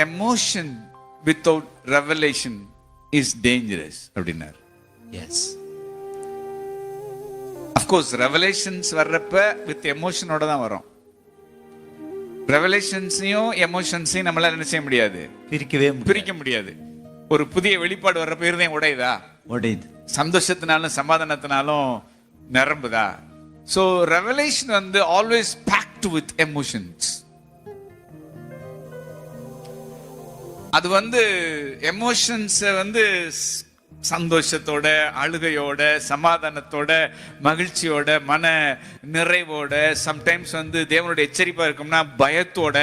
Emotion without revelation is dangerous அப்படின்னார். S, of course revelations வர்றப்ப with எமோஷனோட தான் வரும். ரெவலேஷன்ஸையும் எமோஷன்ஸையும் நம்மளால என்ன செய்ய முடியாது, பிரிக்க முடியாது. ஒரு புதிய வெளிப்பாடு வர்றப்ப இருதயம் உடையுதா? உடையுது. சந்தோஷத்தினாலும் சமாதானத்தினாலும் நிரம்புதா? So revelation வந்து always packed with emotions. அது வந்து எமோஷன்ஸ் வந்து சந்தோஷத்தோட, அழுகையோட, சமாதானத்தோட, மகிழ்ச்சியோட, மன நிறைவோட, சம்டைம்ஸ் வந்து தேவனுடைய எச்சரிப்பா இருக்கும்னா பயத்தோட,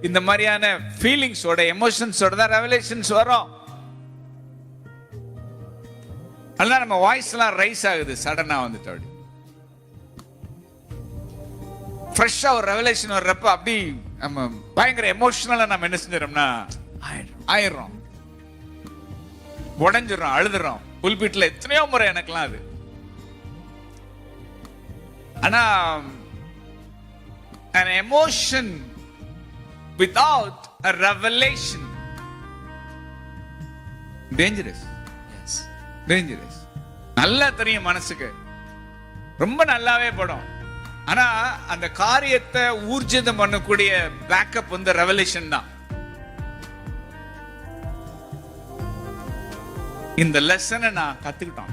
இந்த மாதிரியான ஃபீலிங்ஸோட, எமோஷன்ஸோட தான் ரெவலேஷன்ஸ் வரும். அதனால நம்ம வாய்ஸ் எல்லாம் ரைஸ் ஆகுது சடனா வந்துட்டு. அப்படி ஃப்ரெஷ்ஷா ஒரு ரெவலேஷன் வர்றப்ப அப்படி நம்ம பயங்கர எமோஷனலா நம்ம என்ன செஞ்சிடறோம்னா ஆயிடுறோம், உடஞ்சிடறோம், அழுதுறோம். புல்பீட்ல எத்தனையோ முறை எனக்குலாம் அது. ஆனா an emotion without a revelation dangerous. Yes, dangerous. நல்லா தெரியும் மனசுக்கு, ரொம்ப நல்லாவே படும். ஆனா அந்த காரியத்தை ஊர்ஜிதம் பண்ணக்கூடிய பேக்கப் வந்து ரெவலேஷன் தான். இந்த லெசனை நான் கத்துக்கிட்டோம்.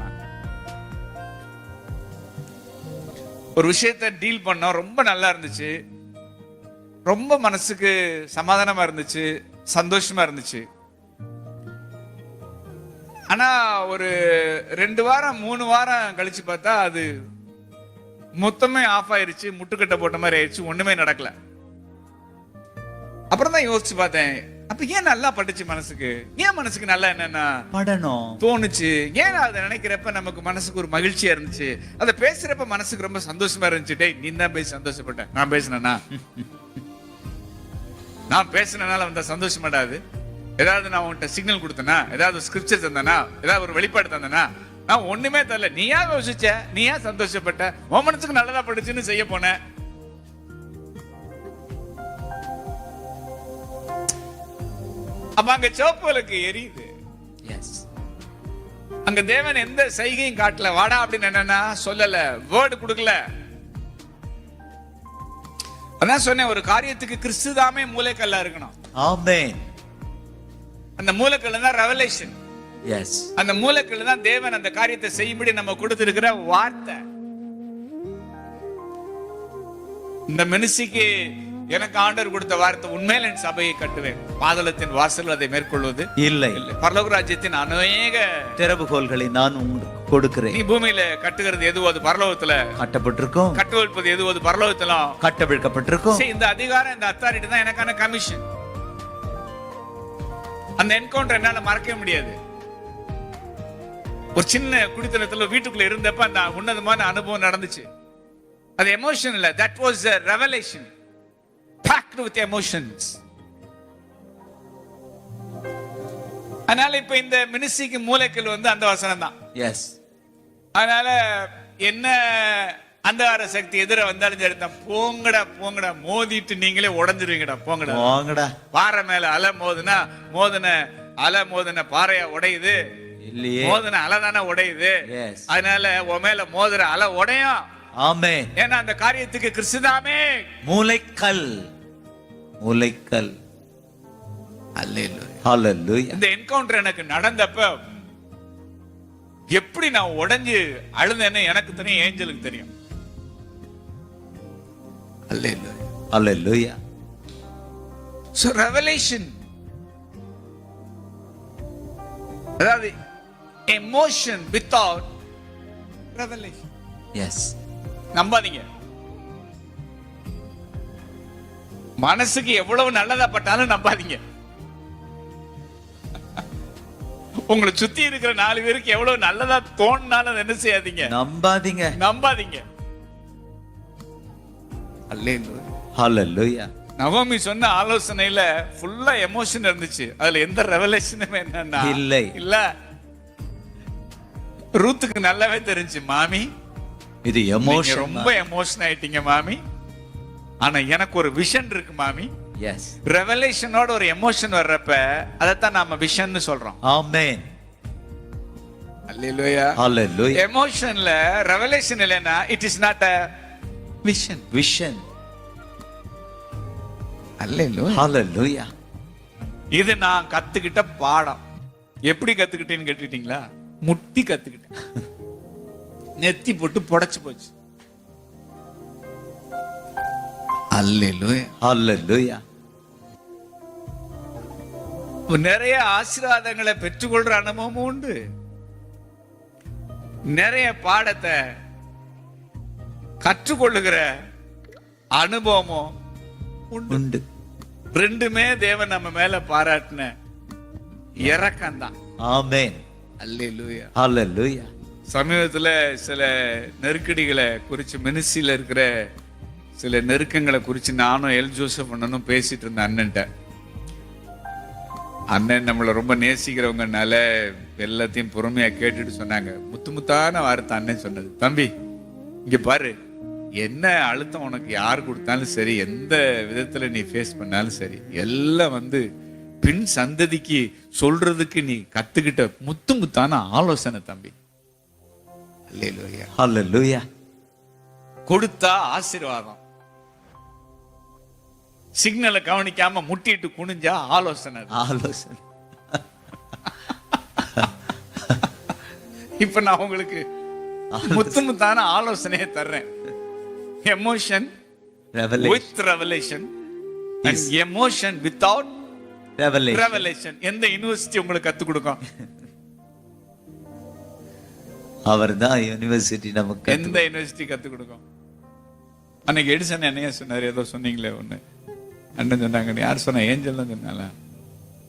ஒரு விஷயத்தை டீல் பண்ணோம், ரொம்ப நல்லா இருந்துச்சு, ரொம்ப மனசுக்கு சமாதானமா இருந்துச்சு, சந்தோஷமா இருந்துச்சு. ஆனா ஒரு 2 வாரம் 3 வாரம் கழிச்சு பார்த்தா அது மொத்தமே ஆஃப் ஆயிருச்சு, முட்டுக்கட்டை போட்ட மாதிரி ஆயிடுச்சு, ஒண்ணுமே நடக்கல. அப்புறம் தான் யோசிச்சு பார்த்தேன், அப்ப ஏன் நல்லா பட்டுச்சு மனசுக்கு? ஏன் மனசுக்கு நல்லா என்னன்னா படணும் தோணுச்சு? ஏன் அதை நினைக்கிறப்ப நமக்கு மனசுக்கு ஒரு மகிழ்ச்சியா இருந்துச்சு, அதை பேசுறப்ப மனசுக்கு ரொம்ப சந்தோஷமா இருந்துச்சு. டேய், நீ தான் பேசி சந்தோஷப்பட்ட, நான் பேசினேன்னா? நான் பேசினால வந்த சந்தோஷமாடாது? ஏதாவது நான் உன்கிட்ட சிக்னல் கொடுத்தனா, ஏதாவது ஸ்கிரிப்சர் தந்தனா, ஏதாவது ஒரு வெளிப்பாடு தந்தனா? நான் ஒண்ணுமே தரல. நீயா யோசிச்ச, நீயா சந்தோஷப்பட்ட, உன் மனசுக்கு நல்லதா பட்டுச்சுன்னு செய்ய போன. அப்ப அங்க சோப்புகளுக்கு எரியுது. அங்க தேவன் எந்த செய்கையும் காட்டல, வாடா அப்படின்னு என்னன்னா சொல்லல, வேர்டு கொடுக்கல. அதான் சொன்னேன், ஒரு காரியத்துக்கு கிறிஸ்துதாமே மூலைக்கல்லா இருக்கணும். ஆமென். அந்த மூலைக்கல்ல தான் ரெவலேஷன். எஸ், அந்த மூலைக்கல்ல தான் தேவன் அந்த காரியத்தை செய்யும்படி நம்ம கொடுத்திருக்கிற வார்த்தை. இந்த மனுஷிக்கு எனக்கு ஆண்டவர் கொடுத்த வார்த்தை, உண்மையில என் சபையை கட்டுவேன், பாதாளத்தின் வாசல் அதை மேற்கொள்வது இல்லை, பரலோக ராஜ்யத்தின் அநேக திறவுகோல்களை நான் கொடுக்கிறேன். நீ பூமியில கட்டுகிறது எதுவோ அது பரலோகத்துல கட்டப்பட்டிருக்கும், கட்டுவிழ்ப்பது எதுவோ அது பரலோகத்துல கட்டவிழ்க்கப்பட்டிருக்கும். இந்த அதிகாரம், இந்த அத்தாரிட்டி தான் எனக்கான கமிஷன். அந்த என்கவுண்டர் என்னால மறக்கவே முடியாது. ஒரு சின்ன குடித்தனத்துல வீட்டுக்குள்ள இருந்தப்ப அந்த உன்னதமான அனுபவம் நடந்துச்சு. அது எமோஷன் இல்ல, that was a revelation packed with emotions. அதனால இப்ப இந்த மினிஸ்ட்ரிக்கு மூலைக்கல் வந்து அந்த வசனம் தான். எஸ், அதனால என்ன அந்தகார சக்தி எதிர வந்தாலும் சரி தான், போங்கடா போங்கடா, மோதிட்டு நீங்களே உடஞ்சிருவீங்கடா, போங்கடா போங்கடா. பாறை மேல அலை மோதுனா அலை மோதுன பாறையா உடையுது இல்லையே, மோதுன அலை தானே உடையுது. அதனால உன் மேல மோதுற அலை உடையும். ஆமென். ஏன்னா அந்த காரியத்துக்கு கிறிஸ்துதாமே மூலைக்கல். மூலைக்கல். ஹல்லேலூயா. இந்த என்கவுண்டர் எனக்கு நடந்தப்ப எப்படி நான் உடைஞ்சு அழுதேன்னு எனக்கு தெரியும், ஏஞ்சலுக்கு தெரியும். ஹல்லேலூயா. ஹல்லேலூயா. So revelation, அதாவது emotion without revelation. Yes. நம்பாதீங்க. மனசுக்கு எவ்வளவு நல்லதா பட்டாலும் நம்பாதீங்க. உங்களை சுத்தி இருக்கிற 4 பேருக்கு எவ்வளவு நல்லதா தோணினாலும் என்ன செய்யாதீங்க, நம்பாதீங்க. நம்பாதீங்க. ஹல்லேலூயா. ஹல்லேலூயா. நவோமி சொன்ன ஆலோசனையில ஃபுல்லா எமோஷன் இருந்துச்சு, அதுல எந்த ரெவலேஷனுமே என்னன்னா இல்லை இல்ல. ரூத்துக்கு நல்லாவே தெரிஞ்சு, மாமி இது எமோஷன், ரொம்ப எமோஷன் ஆயிட்டீங்க மாமி, ஆனா எனக்கு ஒரு விஷன் இருக்கு மாமி. எஸ். ரெவலேஷனோட ஒரு எமோஷன் வர்றப்ப அதைத்தான் நாம விஷன்னு சொல்றோம். ஆமென். அல்லேலூயா. ஹalleluya. எமோஷன்ல ரெவலேஷன் இல்லைன்னா it is not a vision. Vision. Hallelujah. Hallelujah. இது நான் கத்துக்கிட்ட பாடம். எப்படி கத்துக்கிட்டேன்னு கேட்டுட்டீங்களா? முட்டி கத்துக்கிட்டேன். நெத்தி போட்டு புடைச்சு போச்சு. அல்லேலூயா. ஹalleluya. நிறைய ஆசீர்வாதங்களை பெற்றுக்கொள்ற அனுபவமும் உண்டு. நிறைய பாடத்தை கற்றுக்கொள்ளுகிற அனுபவமும் உண்டு. ரெண்டுமே தேவன் நம்ம மேல பாராட்டின இரக்கம் தான். ஆமென். அல்லேலூயா. ஹalleluya. சமீபத்துல சில நெருக்கடிகளை குறிச்சு மினிஸ்ட்ரியில இருக்கிற சில நெருக்கங்களை குறிச்சு நானும் எல் ஜோசப் அண்ணனும் பேசிட்டு இருந்த அண்ணன்ட்ட. அண்ணன் நம்மளை ரொம்ப நேசிக்கிறவங்கனால எல்லாத்தையும் பொறுமையா கேட்டுட்டு சொன்னாங்க. முத்தான வார்த்தை அண்ணன் சொன்னது, தம்பி இங்க பாரு, என்ன அழுத்தம் உனக்கு யார் கொடுத்தாலும் சரி, எந்த விதத்துல நீ ஃபேஸ் பண்ணாலும் சரி, எல்லாம் பின் சந்ததிக்கு சொல்றதுக்கு நீ கத்துக்கிட்ட முத்தான ஆலோசனை தம்பி. அல்லேலூயா. ஹalleluya. கொடுத்தா ஆசீர்வாதம், சிக்னலை கவனிக்காம முட்டிட்டு குனிஞ்சா ஆலோசனை. ஆலோசனை. இப்ப நான் உங்களுக்கு முத்தான ஆலோசனையை தர்றேன். Emotion with revelation and emotion without revelation. எந்த யூனிவர்சிட்டி உங்களுக்கு கத்து கொடுக்கும்? அவர்தான் யூனிவர்சிட்டி நமக்கு. எந்த யூனிவர்சிட்டி கத்து கொடுக்கும்? அன்னைக்கு எடிசன் என்னைய சொன்னாரு, ஏதோ சொன்னீங்களே ஒண்ணு அண்ணன் சொன்னாங்க. யார் சொன்ன? ஏஞ்சல் தான் சொன்னால.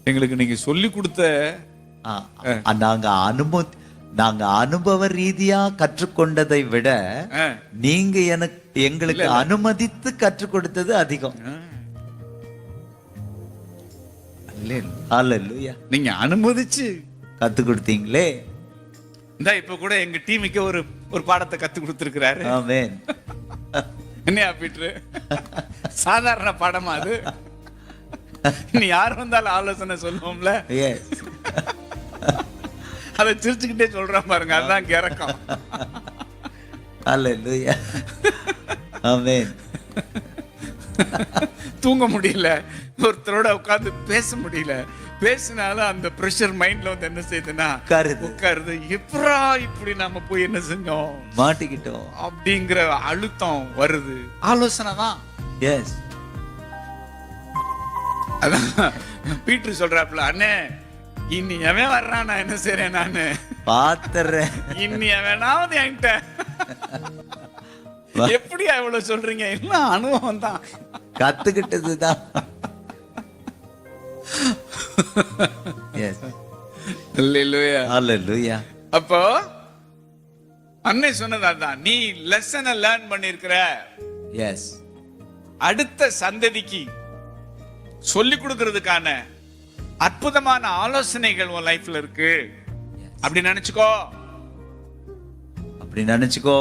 எங்களுக்கு நீங்க சொல்லி கொடுத்த நாங்க அனுபவ ரீதியா கற்றுக்கொண்டதை விட நீங்க எங்களுக்கு அனுமதித்து கற்றுக் கொடுத்தது அதிகம். ஹalleluya. நீங்க அனுமதிச்சு கத்து கொடுத்தீங்களே. இந்த இப்ப கூட எங்க டீமுக்கு ஒரு பாடத்தை கத்து கொடுத்திருக்கிறாரு. ஆமென். என்ன பீட்ரு, சாதாரண பாடமா அது? நீ யார் வந்தாலும் ஆலோசனை சொல்லுவோம்ல, அதை சிரிச்சுக்கிட்டே சொல்றான் பாருங்க, அதுதான் கிறக்கம். ஹalleluya. ஆமென். தூங்க முடியல, ஒருத்தரோட உட்கார்ந்து பேச முடியல, பேசினாலும் அந்த பிரஷர் மைண்ட்ல என்ன செய்யுதுன்னா உட்காருது. எப்பரா இப்படி நாம போய் என்ன செஞ்சோம், மாட்டிக்கிட்டோம் அப்படிங்கிற அழுத்தம் வருது. ஆலோசனை தான். எஸ். அதான் பீட்ரு சொல்றாப்ல, அண்ணே இன்னி எவன் வர்றான், நான் என்ன செய்றேன், நானு பாத்துறேன், இன்னி எவனாவது என்கிட்ட எப்படி எவ்வளவு சொல்றீங்க, எல்லாம் அனுபவம் தான், கத்துக்கிட்டதுதான். அப்போ அன்னை சொன்னது அதான், நீ லெசனை லேர்ன் பண்ணிருக்கிற. எஸ். அடுத்த சந்ததிக்கு சொல்லி கொடுக்கிறதுக்கான அற்புதமான ஆலோசனைகள் உன் லைஃப்ல இருக்கு. அப்படி நினைச்சுக்கோ, அப்படி நினைச்சுக்கோ.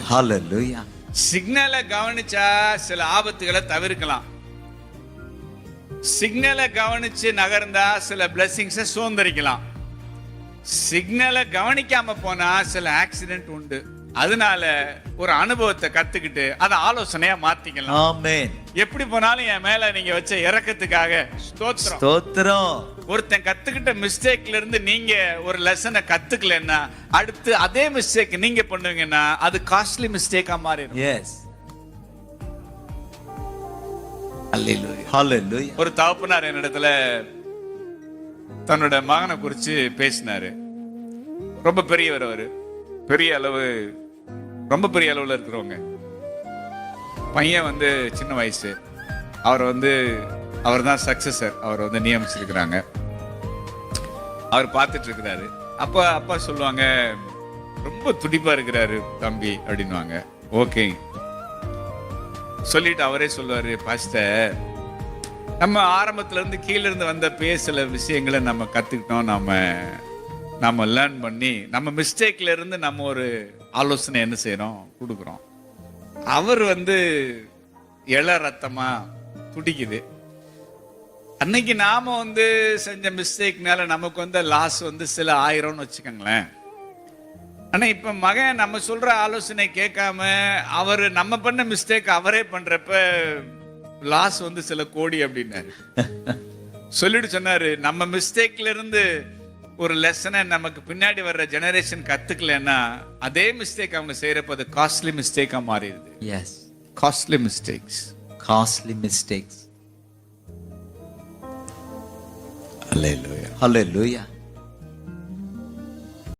ஹalleluya. சிக்னலை கவனிச்சா சில ஆபத்துகளை தவிர்க்கலாம். சிக்னலை கவனிச்சு நகர்ந்தா சில பிளெஸிங்ஸை சுதந்திரிக்கலாம். சிக்னலை கவனிக்காம போனா சில ஆக்சிடென்ட் உண்டு. அதனால ஒரு அனுபவத்தை கத்துக்கிட்டு அதை ஆலோசனையா மாத்திக்கலாம். ஆமென். எப்படி போனாலும் என் மேல நீங்க வச்ச இரக்கத்துக்காக ஸ்தோத்திரம். ஸ்தோத்திரம். ஒருத்தன் கத்துக்கிட்ட மிஸ்டேக்ல இருந்து நீங்க ஒரு லெசனை கத்துக்கலன்னா அடுத்து அதே மிஸ்டேக் நீங்க பண்ணுவீங்கன்னா அது காஸ்ட்லி மிஸ்டேக்கா மாறிடும். எஸ். ஹalleluya. ஹalleluya. ஒரு தகப்பனார் என்னிடத்துல தன்னோட மகனை குறிச்சு பேசினாரு. ரொம்ப பெரியவர், அவரு பெரிய அளவு, ரொம்ப பெரிய அளவுல இருக்கிறவங்க. பையன் சின்ன வயசு. அவர் தான் சக்சஸர். அவர் நியமிச்சிருக்கிறாங்க. அவர் பார்த்துட்டு இருக்கிறாரு. அப்பா சொல்லுவாங்க, ரொம்ப துடிப்பா இருக்கிறாரு தம்பி அப்படின்வாங்க. ஓகே சொல்லிட்டு அவரே சொல்லுவாரு, பாஸ்டர் நம்ம ஆரம்பத்துல இருந்து கீழே இருந்து வந்த சில விஷயங்களை நம்ம கத்துக்கிட்டோம், நம்ம லேர்ன் பண்ணி நம்ம மிஸ்டேக்ல இருந்து நம்ம ஒரு ஆலோசனை என்ன செய்யறோம், கொடுக்குறோம். அவர் வந்து இள ரத்தமா துடிக்குது. அன்னைக்கு நாம வந்து செஞ்ச மிஸ்டேக்னால நமக்கு வந்து லாஸ் வந்து சில ஆயிரம்னு வச்சுக்கோங்களேன். ஆனா இப்ப மகன் நம்ம சொல்ற ஆலோசனை கேட்காம அவர் நம்ம பண்ண மிஸ்டேக் அவரே பண்றப்ப லாஸ் வந்து சில கோடி அப்படின்னாரு. சொல்லிட்டு சொன்னாரு, நம்ம மிஸ்டேக்ல இருந்து ஒரு லெசனை நமக்கு பின்னாடி வர்ற ஜெனரேஷன் கத்துக்கலன்னா அதே மிஸ்டேக் அவங்க செய்யறப்ப அது காஸ்ட்லி மிஸ்டேக்கா மாறிடுது. Yes, costly mistakes. Costly mistakes. Hallelujah. ஹalleluya.